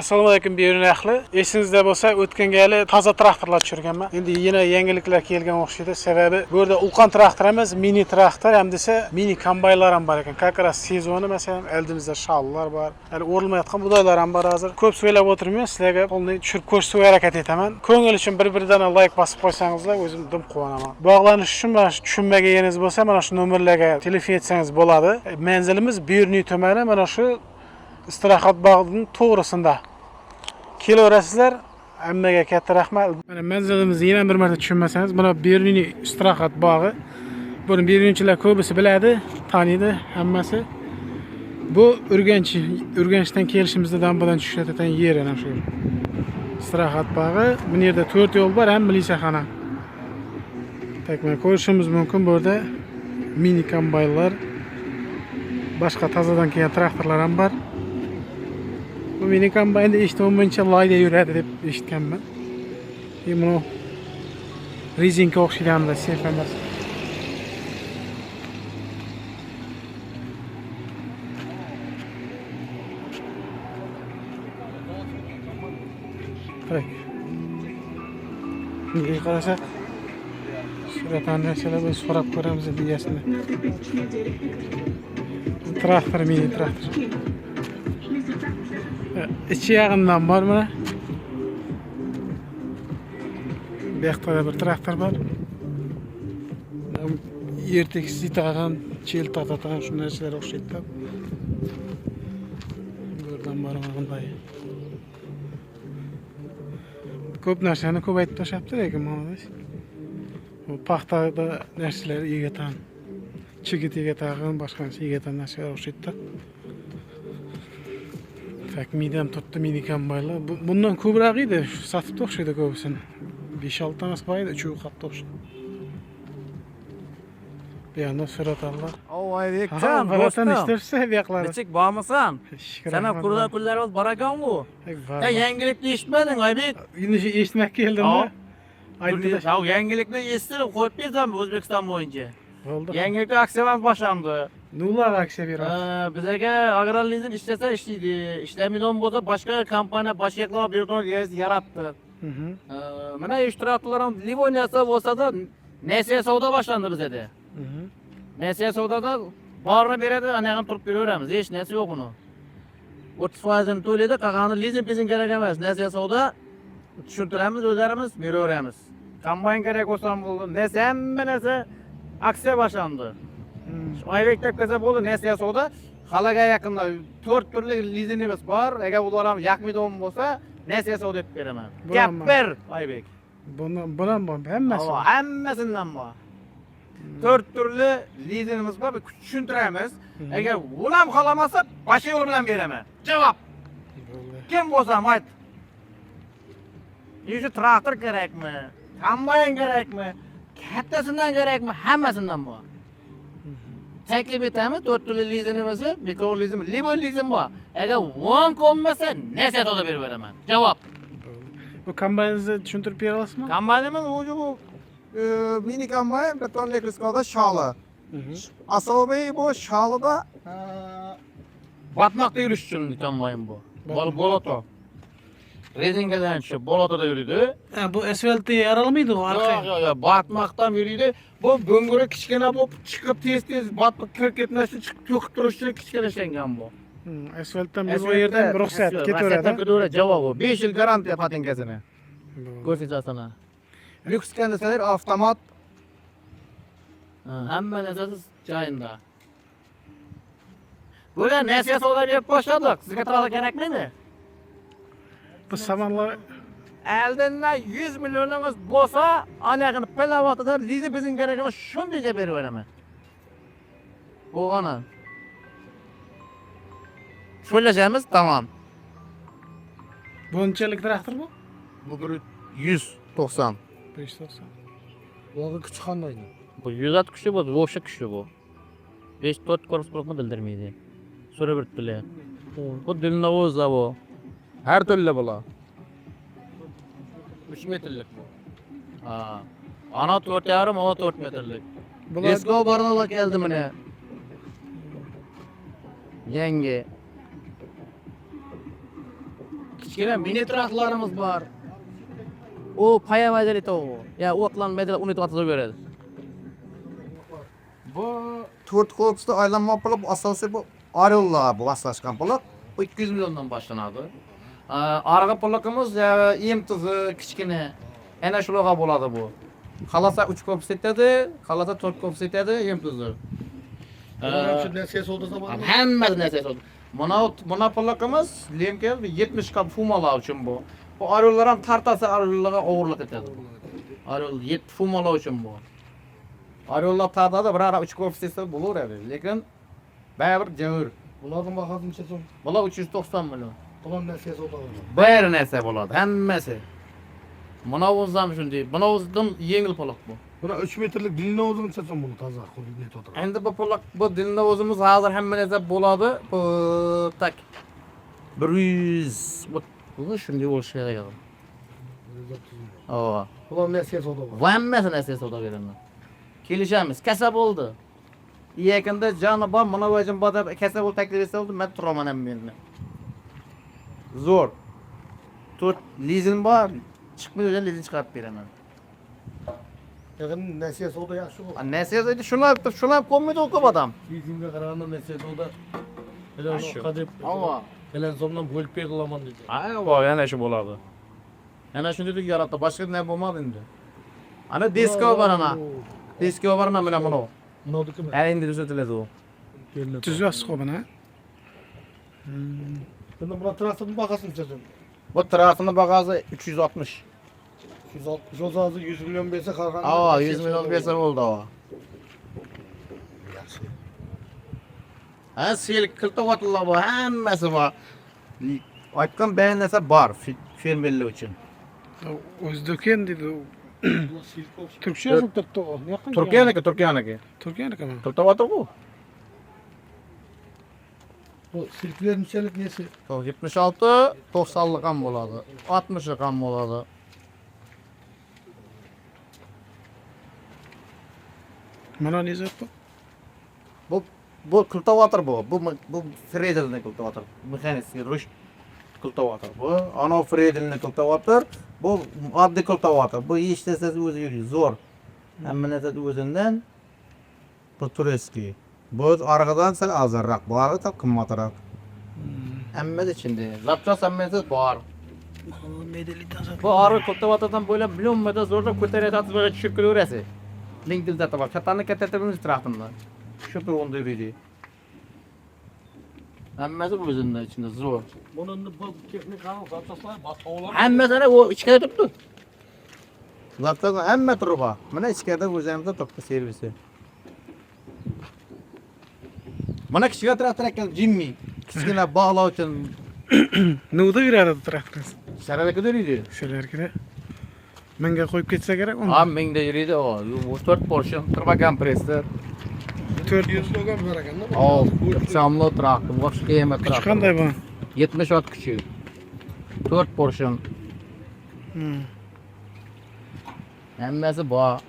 Assalomu alaykum Berun ahli. Esingizda bo'lsa, o'tgan gali toza traktorlar tushirganman. Endi yana yangiliklar kelgan o'xshaydi. Sababi bu yerda ulkan traktor emas, mini traktor ham desa, mini kombaynlar ham bor ekan. Как раз sezoni masalan, oldimizda shallar bor. Hali o'rilmayotgan budaylar ham bor hozir. Ko'p so'ylab o'tirmayman, sizlarga qo'lni tushirib ko'rsatishga harakat etaman. Ko'ngil uchun bir-biridan like bosib qo'ysangizlar, o'zim dim quvonaman. Bog'lanish uchun mana shu tushunmaganingiz bo'lsa, mana shu nomerlarga telefon etsangiz bo'ladi. Manzilimiz Berun tumani, mana shu istirohat bog'ining to'g'risida. Kelaverasizlar. Hammaga katta rahmat. Mana manzilimizni yana bir marta tushunmasangiz, mana Berun istirohat bog'i. Buni Berunchilar ko'pisi biladi, taniydi hammasi. Bu Urganchdan kelishimizda dambadan tushayotgan yer ana shu. Istirohat bog'i. Bu yerda 4 yo'l bor, ham milisaxona. Takman ko'rishimiz mumkin bu yerda mini kombaynlar, boshqa tozadan kelgan traktorlar ham bor. Bu mini kombaynda eshitganimcha layda yuradi deb eshitganman. Buni rezinka o'xshaganida sef emas. Tak. Bunga qarasak, suratdan narsalar biz so'rab ko'ramiz deyasini. Traktor, mini traktor. İçi yağından var mı? Bu yoqda bir traktor var. Yer tekisi tağan, çel tatatan şu narsalar o'xshaydi. Buradan bormag'inday. Ko'p narsani ko'paytirib tashlabdi lekin mana bu paxtada narsalar egatan. Chigit egatan, boshqancha egatan narsalar o'xshaydi. Tak midem tuttu mini kombaynlar. Bundan ko'proq edi, sotib o'xshaydi ko'pisini. 5-6 tanasi bor edi, 3 qatda o'xshaydi. Bu yerda suratlar. Olaylikdan dostum. İsterse bu yoqlar. Nechik bormisan? Sana qurda kunlar olib boragan-ku. Yangilikni eshitmading, Aybek? Endi eshitmak keldim-mi? Aytdilar. Yangilikni eshitib qo'yibsan O'zbekiston bo'yicha. Bo'ldi. Yangilik aksiyalar boshlandi. Nurlar aksiya beradi. Bizga agrarlizm ishlasa ishlaydi. Ishlamaydigan bo'lsa boshqa kompaniya boshqa bergan yaratdi. Mana ishtirokchilar ham Livoniyasi bo'lsa-da, Nesiya savdo boshlandi bizda. Nesiya savdoda borini beradi, anaqani turib beraveramiz. Hech narsa yo'q uni. 30% to'laydi, qolganini lizing bizning kerak emas. Nesiya savdo tushuntiramiz, o'zlarimiz beraveramiz. Kombayn kerak bo'lsa bo'ldi. Nesiya hamma narsa aksiya boshlandi. Aybekda kaza bo'ldi, Nesiya savdo xalaga yaqinda 4 turli lizingimiz bor. Agar ular ham yoqmaydigan bo'lsa, Nesiya savdo deb beraman. Gapir, Aybek. Bundan bor, hammasi. Hammasidan bor. 4 turli lizingimiz bor, tushuntiramiz. Agar ulam xolamasa, boshqa yo'l bilan beraman. Javob. Kim bo'lsa ayt. Yuzda traktor kerakmi? Kombayn kerakmi? Kattasidan kerakmi? Hammasidan bor. Taklif etamiz, 4 turli lizingimiz, bekor lizing, Livon lizing bor. Agar 10 ko'nmasa, Nesiya savdo berib beraman. Javob. Bu kombayningizni tushuntirib bera olasizmi? Kombaynimiz bu mini kombayn betonlik riskoda sholi. Asosiy bu sholida batmoqda yurish uchun kombayn bu. Boloto. Rezinkadan tushib bolotoda yuradi. Bu asfalt yaralmaydi u orqa. Yo'q, batmoqdan yuradi. Bu bo'ngura kichkina bo'lib chiqib tez-tez batmoq kirib ketmasdan chiqib to'qib turish uchun kichkina ishlangan bu. Asfaltdan bu yerdan ruxsat ketaveradi. Javobi 5 yil garantiya patenkasini. Ko'rsatasizlar. Lyuks konditsioner avtomat. Hamma narsasi joyida. Bular Nesiya savdo berib boshladik. Sizga traktor kerakmidi? Bu samanlar Eldinden 100 milyonumuz bo'lsa, anaqani palavatida lizi bizning kerakimiz shunday berib beraman. Bo'lg'ana. Sho'lashamiz, tamam. bunchalik traktor bu? Bu 190. 590. Buning kuchi qanday? Bu 100 kuchi bu, o'sha kuchi bu. 5-4 korpus bo'lib bildirmaydi. So'rab o'tdilar. Bu dilnovoz bu. Her türlü bula. 3 metrlik bu. Ana 4,5, ana 4 metrlik. Esko barnalar geldi mine. Yangi. kichkina mini traktorlarimiz bor. O paya modelite o. Ya otlan model uni tatib beradi. Bu 4 korpusda aylanma bo'lib, asosiy bu Ariolla bu aslashgan bo'lib. Bu 200 milyondan başlanadi. Arqa polakimiz ya em tuzu kichkina. Ana shularga bo'ladi bu. Qalasa 3 korpus etadi, qalasa 4 korpus etadi, em tuzu. Şu nesiyesi olduğu zaman Hammasi narsa sotdi. Mana polakimiz Lenkel 70 kap fumalar uchun bu. Bu aryolar ham tartasi aryolarga og'irlik etadi. Aryol 7 fumalar uchun bu. Aryollar tartadi, bir ara 3 korpus etsa bo'laveradi, lekin baribir javr. bunların bakasın çetin. Bular 390 milyon. Ulan nesiyesi olduğu zaman. Bir narsa bo'ladi, hammasi. Mana o'zim shunday. Mana o'zim yengil polak bu. Buna 3 metrelik diline olduğunu çetin bunu taza net otur. Endi bu polak bu dilni o'zimiz hozir hamma narsa bo'ladi. Bu tak 100 bu shunday bo'lishi kerak. Ava. Ulan nesiyesi olduğu zaman. Bu hammasi narsa savdo beraman. Kelishamiz, kasab bo'ldi. Yaqinda joni bor, mana o'zim bor deb kasab bo'lib taklif etsa bo'ldi, men turaman ham men. Zo'r. To'rt lizing bor, chiqmaydigan lizing chiqarib beraman. Yakın nesiyesi olduğu yaxşı bu. Narsa deydi, shuni qo'ymaydi o'qib odam. Bizimle kararında nesiyesi olduğu. Hele Şu. onu kadip. Ava. Hele sonundan bölüp bir kılaman dedi. Ayva, yana shu bo'ladi. Yana shunday yaratdi, boshqa nima bo'lmadi endi. Ana disko bor ana. Disko bor ana bilan buni. Ne oldu ki mi? Endi tuzatiladi u. Tuzasiz qo'y buni. Şimdi buna traktörün bakasın çetin. Bu traktörning bag'asi 360. 160 o zaman 100 milyon verse kalkan. Ava, 100 milyon bersa bo'ldi ava. Ha, sil qiltovatlar bor, hammasi bor. Aytgan bayan narsa bor fermerlar uchun. O'zdoken dedi. Türkçe yazıp tuttu o. Turkiyaniki. Turkiyaniki mi? Qiltovatlar bu. Bu silklerin içerik nesi? 76, 90'lık ham bo'ladi. 60'lık ham bo'ladi. Mana ne zot bu? Bu kultivator bu. Bu Fredel'ni kultivator. Mexanik rush kultivator. Bu ana Fredel'ni kultivator. Bu oddiy kultivator. Bu ish desasiz o'zi yuriy, zo'r. Hamma narsa o'zidan. Bu tureski. Bu arqadan sal azarroq, bu arqa qimmatroq. Hammasi ichinde. Laptop hammasi bor. Medeli taza. Bu arqa kultivatordan bo'ylab million meter zo'rda ko'taradi, böyle tushib kelaverasiz. LinkedIn zati bor. Kattani kattatirimiz traktorda. Shu bir onda yuriydi. Hammasi o'zining ichida zo'r. Bunun bu teknik kanal satışlar batağlar. Hammasini u ichkada turibdi. Laptop hamma turibdi. Mana ichkarida o'zimizda turibdi servisi. Mana kichkina traktor ekan Jimmy. Kichkina bog'lash uchun Nuda yuradi traktor. sharoitga yuriydi. Shularga menga qo'yib ketsa kerak uni. Ha, mingda yuriydi o. 4 portion turbo kompressor. 4 100 kilogram verirken de. Al, samlo traktor, boshqa kema kuch traktor. qanday bu? 70 ot kuchi. 4 portion. Hammasi bor.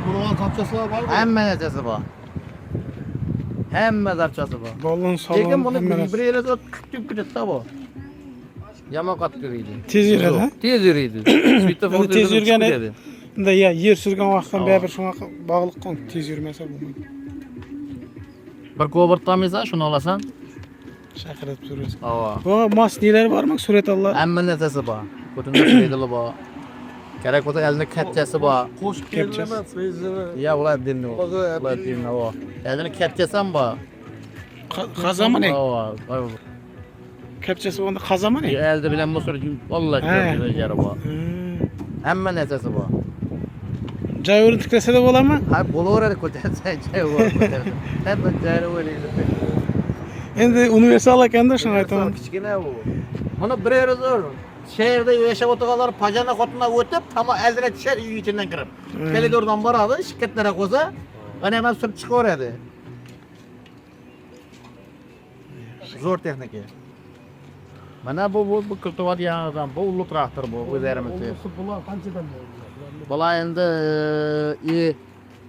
Bunun kapçası var mı? Hamma narsasi bor. Hamma zarchasi bor. Ballon salon. Lekin buni hamma narsa. bir yerda kutib ketadi bu. Yomon qatib yuriydi. Tez yuradi, ha? Tez yuriydi. Svetofor Tez yurgani yurgani. unda ya yer surgan vaqtdan baribir shunga bog'liq qon tez yurmasa bo'lmaydi. Bir kobalt tamisa shuni olasan. Chaqirib turasiz. Ava. Bu mas nelar bormi? Surat Allah. Hamma narsasi bor. Butun narsasi bor. Kerak bo'lsa elini kattasi bor. Koş Kepçesi. gelmez. Ya ular dinni. Ular dinni o. Elini kattasi ham bor. Qazama ne? Ava. Kepçesi onda qazama ne? Elde bilen bu soru vallahi He. yeri bor. Hamma narsasi bor. Joyini tiklasa da bo'ladimi? Ha, bo'laveradi ko'tarsa joy bor. Hamma joyini o'ylaydi. Endi universal ekanda shuni aytaman. Kichkina bu. Mana bir yeri zo'r. Şehirde yashab o'tirganlar pajana xotinlar o'tib, tamom aldira tushadi uy ichidan kirib. Koridordan boradi, shirkatlari qo'ysa, ana ham surib chiqaveradi. Zo'r texnika. Mana bu kultivat yangidan bu ulug' traktor bu o'zlarimizda. Olursa bunlar kaçıdan veriyorlar? Bular endi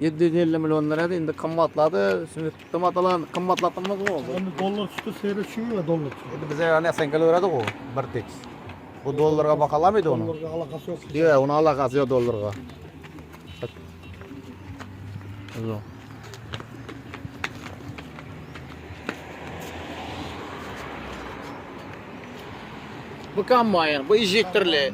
750 milyon liraydı, endi qimmatladı. Şimdi tomatlar qimmatlatmaz oldu. Endi dollar tushdi, seyretishimi va dollar tushdi. Endi bize yani sen geliveradi o bir tekis. Bu dolarga bakalamıydı onu. Dollarga aloqasi yo'q. Yok, onun alakası yok dolarga. Yo'q. Bu kombayn, bu injektorli.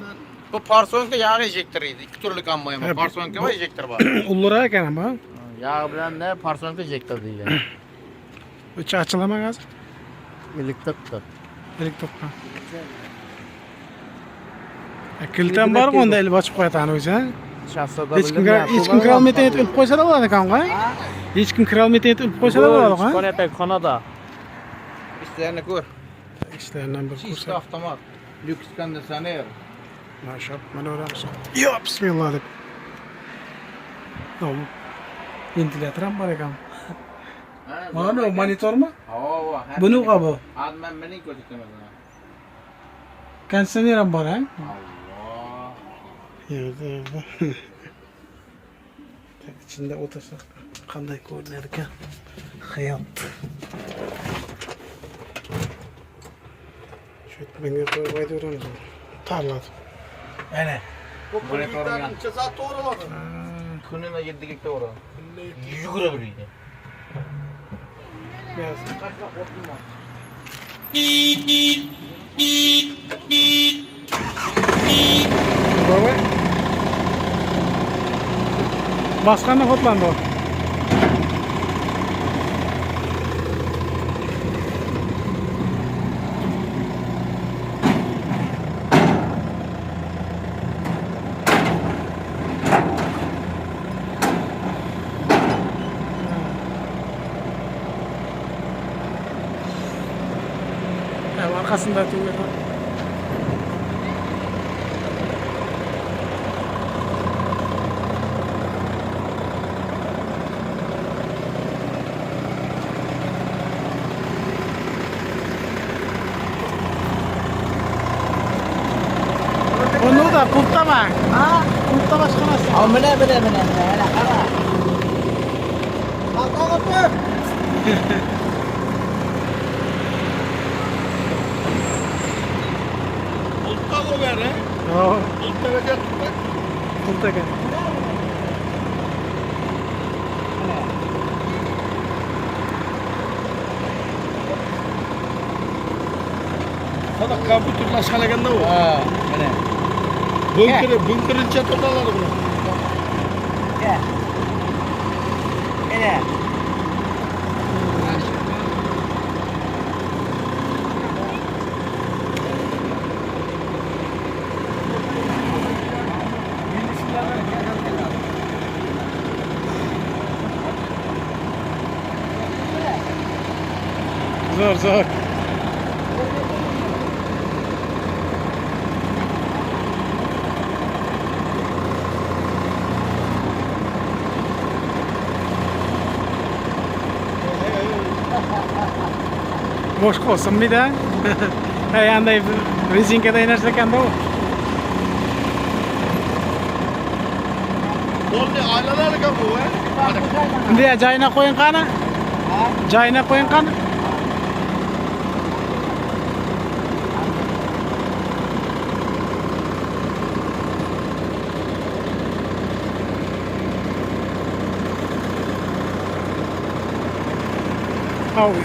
Bu Parsonka yağ injektorıydı. İki türlü kombayn var. Parsonka va injektor var. Ullara ekan ama. Yağ bilan ne Parsonka injektor deyiladi. Ichi ochilama hozir. Elektrikdir. Elektropka. Kiltan bormi unda ilib ochib qo'yatani o'zi, ha? Shassada Hech kim kira olmayotgan etib ilib qo'ysa da bo'ladi ekan-ku. Hech kim kira olmayotgan etib ilib qo'ysa da bo'ladi-ku. Konatak xonada. İsteyene gör. Ishlarini bir Chista ko'rsat. avtomat. Lyuks konditsioner. Mashab, mana o'ramiz. Yo, bismillah deb. Tamam. Ventilator ham bor ekan. Mana bu monitormi? Buni qa bu. Hozir men mening ko'rsataman. Konditsioner ham bor, ha? Alloh. Yerda. İçinde o'tirsa qanday ko'rinar ekan? Hayot. Shu menga qo'yib aytaveramiz. Tanladi. Ana. Monitorga necha soat to'g'riladi? Kunida 7 ga to'g'ri. Yuguraveradi. Biraz. Baba. Basqandan xotlandi o. Arkasında tüyler var. Onu da kurtta bak. Ha? Kurtta başka nasıl? Amına bile. Ana qara. Aqoqatni. Oltga qo'yar, ha? Yo, Oltgaga ketdi. kurtta gel. Sana kompüterlashgan ekanda u. Ha, mana. Bunkirincha to'ladi buni. Ana. Zor zor. Boş olsun bir de. Ayağında rezinkada inerse ekanda o. Bo'ldi, aylanar ekan bu, ha? Bunday joyina qo'ying qani? Joyina qo'ying qani?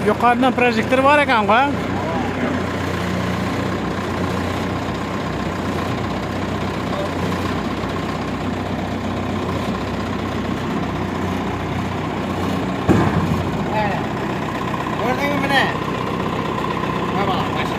Yuqoridan projektor bor ekan-ku. Ko'rdingmi mana? Mana baş.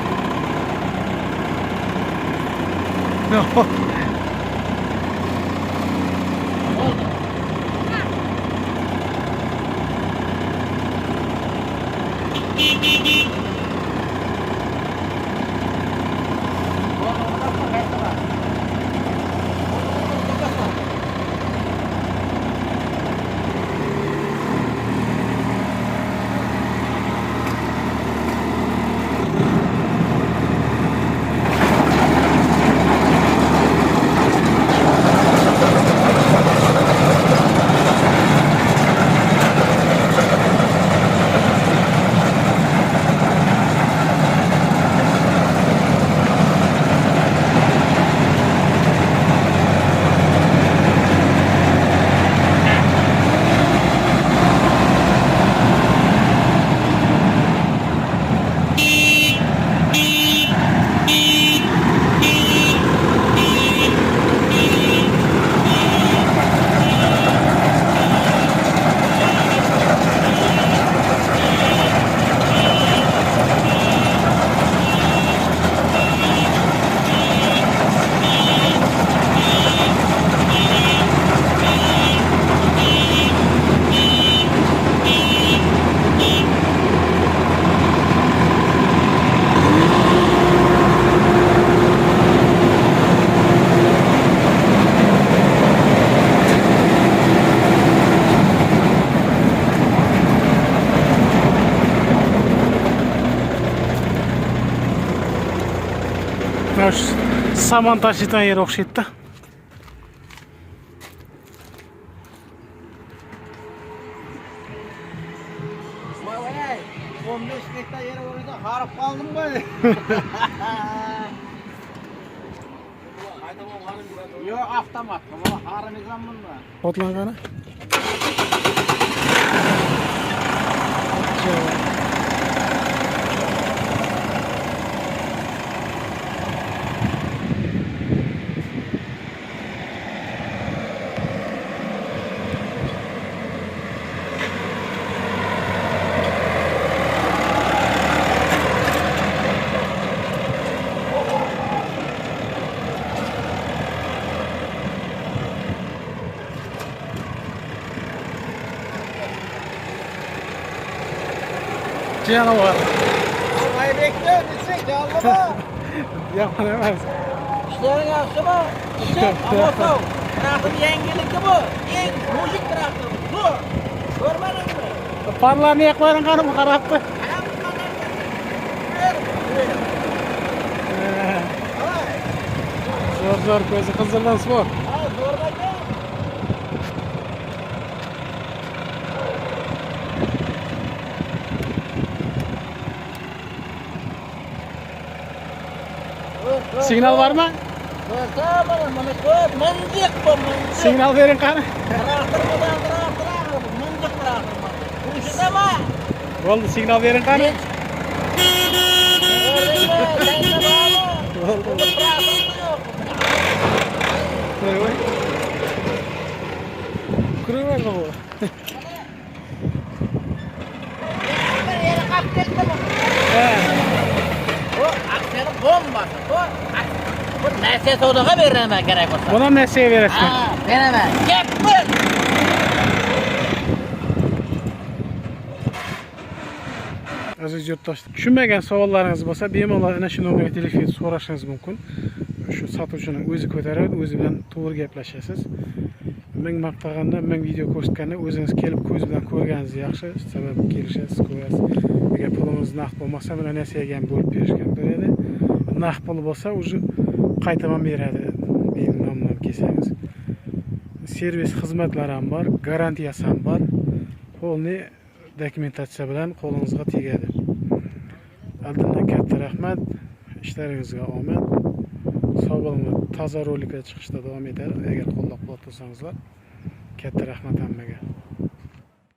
Mana shu saman tashiydigan yer o'xshaydi-da. Voy, 15 gektar yeri o'rida harib qoldim boy. Yo'q, avtomat. Bu harimizdan bunda. Otlanğana. Canavar. Vay bekle, desek yalnız. Yaman emas. İşlerin yaxshimi? İşte ama soğ. Traktör yengilikli bu. Eng mujik traktör bu. Görmedingmi? Parlarni yoqlaring qani qarabdi. Zo'r ko'zi qizildan sport. Signal bormi? Signal bering qani. Bo'ldi, signal bering qani. Kuraverdi bu. Bombası. Bu nasiya savdoga beraman kerak bo'lsa. Buni ham nasiyaga berasizmi? Ha, beraman. Gapmi? Aziz yurtdoshlar, tushunmagan savollaringiz bo'lsa, bemalol ana shu nomerga telefon so'rashingiz mumkin. Shu sotuvchining o'zi ko'taradi, o'zi bilan to'g'ri gaplashasiz. Men maqtaganda, men video ko'rsatganda o'zingiz kelib ko'z bilan ko'rganingiz yaxshi, sababi kelishasiz, ko'rasiz. Agar pulingiz naqd bo'lmasa, mana nasiyaga ham bo'lib berishgan beradi. Naqd pul bo'lsa, o'zi qaytaman beradi. Mening nomimdan kelsangiz. Servis xizmatlari ham bor, garantiyasi ham bor. Qo'lni dokumentatsiya bilan qo'lingizga tegadi. Oldindan katta rahmat. Ishlaringizga omad. Sog' bo'linglar. Toza roliklar chiqishda davom etadi. Agar qo'llab-quvvatlасаңызlar, katta rahmat hammaga.